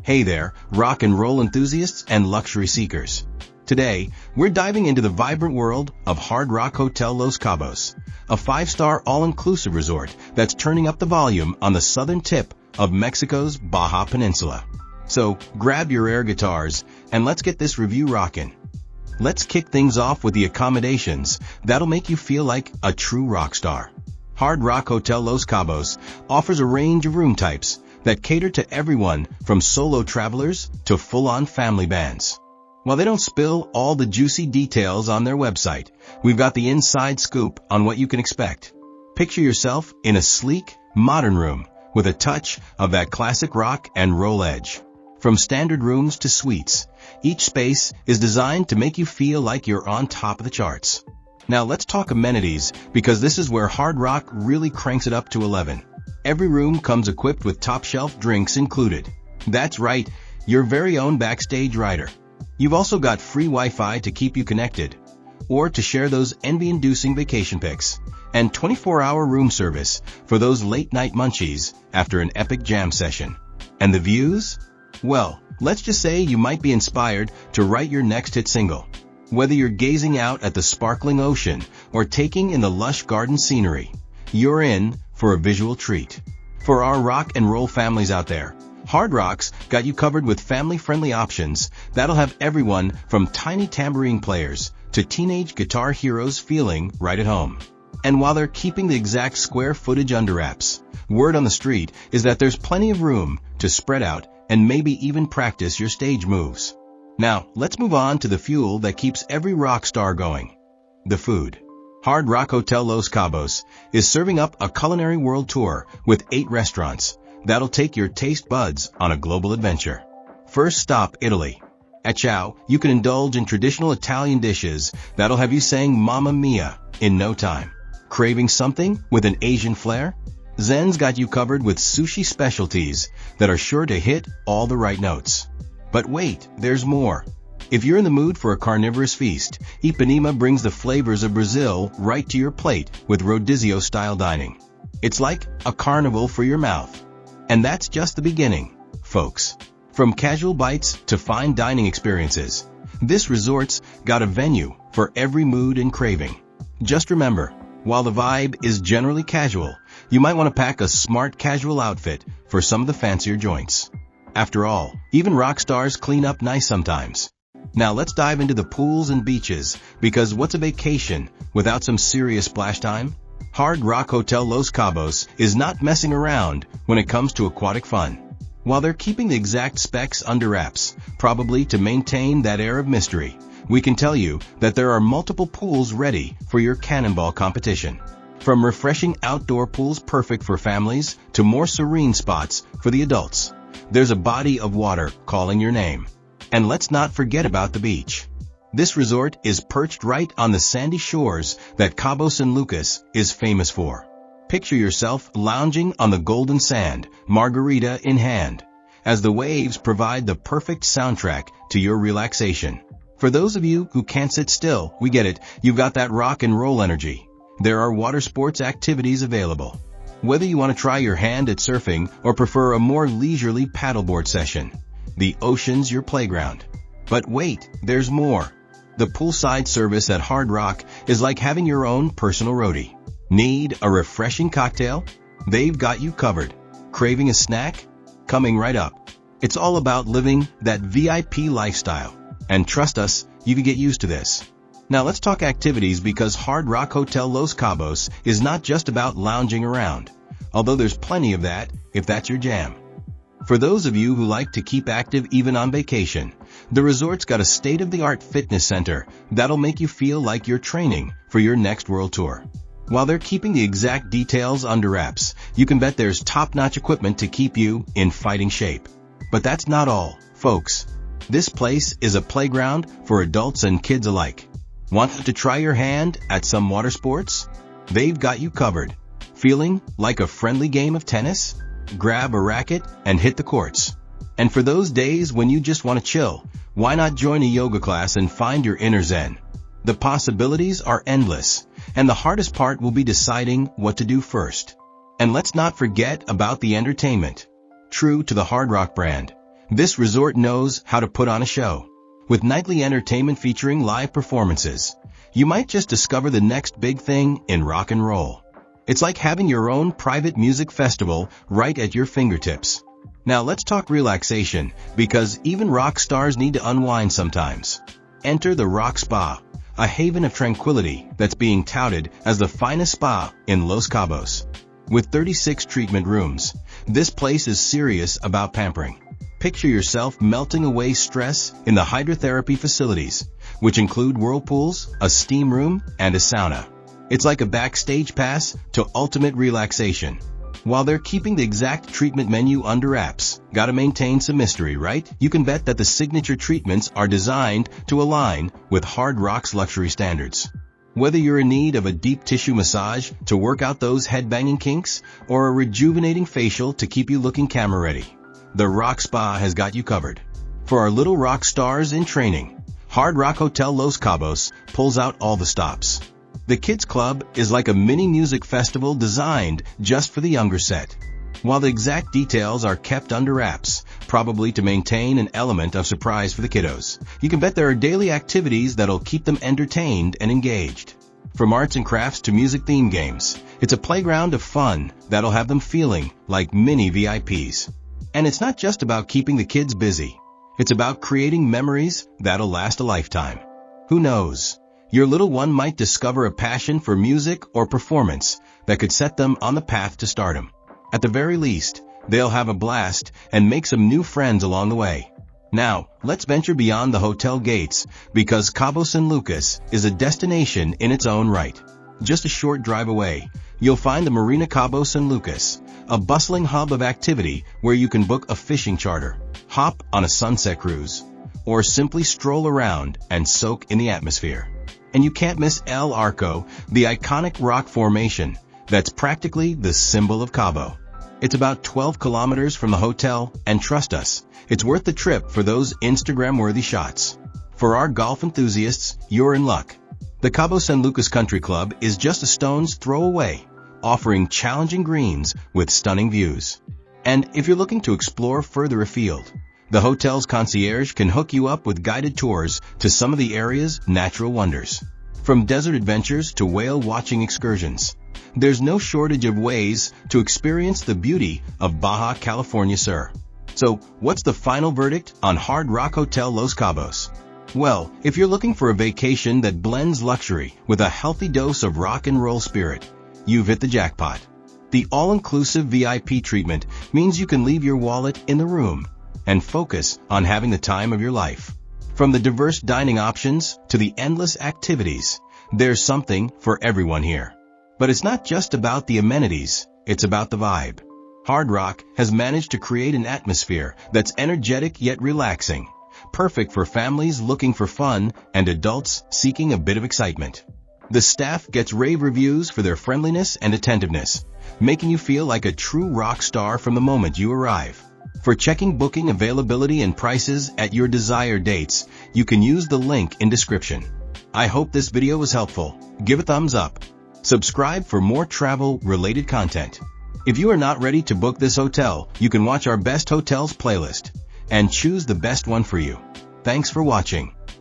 Hey there, rock and roll enthusiasts and luxury seekers. Today, we're diving into the vibrant world of Hard Rock Hotel Los Cabos, a 5-star all-inclusive resort that's turning up the volume on the southern tip of Mexico's Baja Peninsula. So, grab your air guitars and let's get this review rockin'. Let's kick things off with the accommodations that'll make you feel like a true rock star. Hard Rock Hotel Los Cabos offers a range of room types that cater to everyone from solo travelers to full-on family bands. While they don't spill all the juicy details on their website, we've got the inside scoop on what you can expect. Picture yourself in a sleek, modern room with a touch of that classic rock and roll edge. From standard rooms to suites, each space is designed to make you feel like you're on top of the charts. Now let's talk amenities, because this is where Hard Rock really cranks it up to 11. Every room comes equipped with top-shelf drinks included. That's right, your very own backstage rider. You've also got free Wi-Fi to keep you connected, or to share those envy-inducing vacation pics, and 24-hour room service for those late-night munchies after an epic jam session. And the views? Well, let's just say you might be inspired to write your next hit single. Whether you're gazing out at the sparkling ocean or taking in the lush garden scenery, you're in for a visual treat. For our rock and roll families out there, Hard Rock's got you covered with family-friendly options that'll have everyone from tiny tambourine players to teenage guitar heroes feeling right at home. And while they're keeping the exact square footage under wraps, word on the street is that there's plenty of room to spread out and maybe even practice your stage moves. Now, let's move on to the fuel that keeps every rock star going: the food. Hard Rock Hotel Los Cabos is serving up a culinary world tour with 8 restaurants that'll take your taste buds on a global adventure. First stop, Italy. At Ciao, you can indulge in traditional Italian dishes that'll have you saying Mamma Mia in no time. Craving something with an Asian flair? Zen's got you covered with sushi specialties that are sure to hit all the right notes. But wait, there's more. If you're in the mood for a carnivorous feast, Ipanema brings the flavors of Brazil right to your plate with Rodizio-style dining. It's like a carnival for your mouth. And that's just the beginning, folks. From casual bites to fine dining experiences, this resort's got a venue for every mood and craving. Just remember, while the vibe is generally casual, you might want to pack a smart casual outfit for some of the fancier joints. After all, even rock stars clean up nice sometimes. Now let's dive into the pools and beaches, because what's a vacation without some serious splash time? Hard Rock Hotel Los Cabos is not messing around when it comes to aquatic fun. While they're keeping the exact specs under wraps, probably to maintain that air of mystery, we can tell you that there are multiple pools ready for your cannonball competition. From refreshing outdoor pools perfect for families to more serene spots for the adults, there's a body of water calling your name. And let's not forget about the beach. This resort is perched right on the sandy shores that Cabo San Lucas is famous for. Picture yourself lounging on the golden sand, margarita in hand, as the waves provide the perfect soundtrack to your relaxation. For those of you who can't sit still, we get it, you've got that rock and roll energy. There are water sports activities available. Whether you want to try your hand at surfing or prefer a more leisurely paddleboard session, the ocean's your playground. But wait, there's more. The poolside service at Hard Rock is like having your own personal roadie. Need a refreshing cocktail? They've got you covered. Craving a snack? Coming right up. It's all about living that VIP lifestyle. And trust us, you can get used to this. Now let's talk activities, because Hard Rock Hotel Los Cabos is not just about lounging around, although there's plenty of that if that's your jam. For those of you who like to keep active even on vacation, the resort's got a state-of-the-art fitness center that'll make you feel like you're training for your next world tour. While they're keeping the exact details under wraps, you can bet there's top-notch equipment to keep you in fighting shape. But that's not all, folks. This place is a playground for adults and kids alike. Want to try your hand at some water sports? They've got you covered. Feeling like a friendly game of tennis? Grab a racket and hit the courts. And for those days when you just want to chill, why not join a yoga class and find your inner zen? The possibilities are endless, and the hardest part will be deciding what to do first. And let's not forget about the entertainment. True to the Hard Rock brand, This resort knows how to put on a show. With nightly entertainment featuring live performances, you might just discover the next big thing in rock and roll. It's like having your own private music festival right at your fingertips. Now let's talk relaxation, because even rock stars need to unwind sometimes. Enter the Rock Spa, a haven of tranquility that's being touted as the finest spa in Los Cabos. With 36 treatment rooms, this place is serious about pampering. Picture yourself melting away stress in the hydrotherapy facilities, which include whirlpools, a steam room, and a sauna. It's like a backstage pass to ultimate relaxation. While they're keeping the exact treatment menu under wraps, gotta maintain some mystery, right? You can bet that the signature treatments are designed to align with Hard Rock's luxury standards. Whether you're in need of a deep tissue massage to work out those head-banging kinks, or a rejuvenating facial to keep you looking camera-ready, the Rock Spa has got you covered. For our little rock stars in training, Hard Rock Hotel Los Cabos pulls out all the stops. The Kids Club is like a mini music festival designed just for the younger set. While the exact details are kept under wraps, probably to maintain an element of surprise for the kiddos, you can bet there are daily activities that'll keep them entertained and engaged. From arts and crafts to music-themed games, it's a playground of fun that'll have them feeling like mini VIPs. And it's not just about keeping the kids busy. It's about creating memories that'll last a lifetime. Who knows? Your little one might discover a passion for music or performance that could set them on the path to stardom. At the very least, they'll have a blast and make some new friends along the way. Now, let's venture beyond the hotel gates, because Cabo San Lucas is a destination in its own right. Just a short drive away, you'll find the Marina Cabo San Lucas, a bustling hub of activity where you can book a fishing charter, hop on a sunset cruise, or simply stroll around and soak in the atmosphere. And you can't miss El Arco, the iconic rock formation that's practically the symbol of Cabo. It's about 12 kilometers from the hotel, and trust us, it's worth the trip for those Instagram-worthy shots. For our golf enthusiasts, you're in luck. The Cabo San Lucas Country Club is just a stone's throw away, offering challenging greens with stunning views. And if you're looking to explore further afield, the hotel's concierge can hook you up with guided tours to some of the area's natural wonders. From desert adventures to whale-watching excursions, there's no shortage of ways to experience the beauty of Baja California Sur. So, what's the final verdict on Hard Rock Hotel Los Cabos? Well, if you're looking for a vacation that blends luxury with a healthy dose of rock and roll spirit, you've hit the jackpot. The all-inclusive VIP treatment means you can leave your wallet in the room and focus on having the time of your life. From the diverse dining options to the endless activities, there's something for everyone here. But it's not just about the amenities, it's about the vibe. Hard Rock has managed to create an atmosphere that's energetic yet relaxing, perfect for families looking for fun and adults seeking a bit of excitement. The staff gets rave reviews for their friendliness and attentiveness, making you feel like a true rock star from the moment you arrive. For checking booking availability and prices at your desired dates, you can use the link in description. I hope this video was helpful. Give a thumbs up. Subscribe for more travel-related content. If you are not ready to book this hotel, you can watch our Best Hotels playlist and choose the best one for you. Thanks for watching.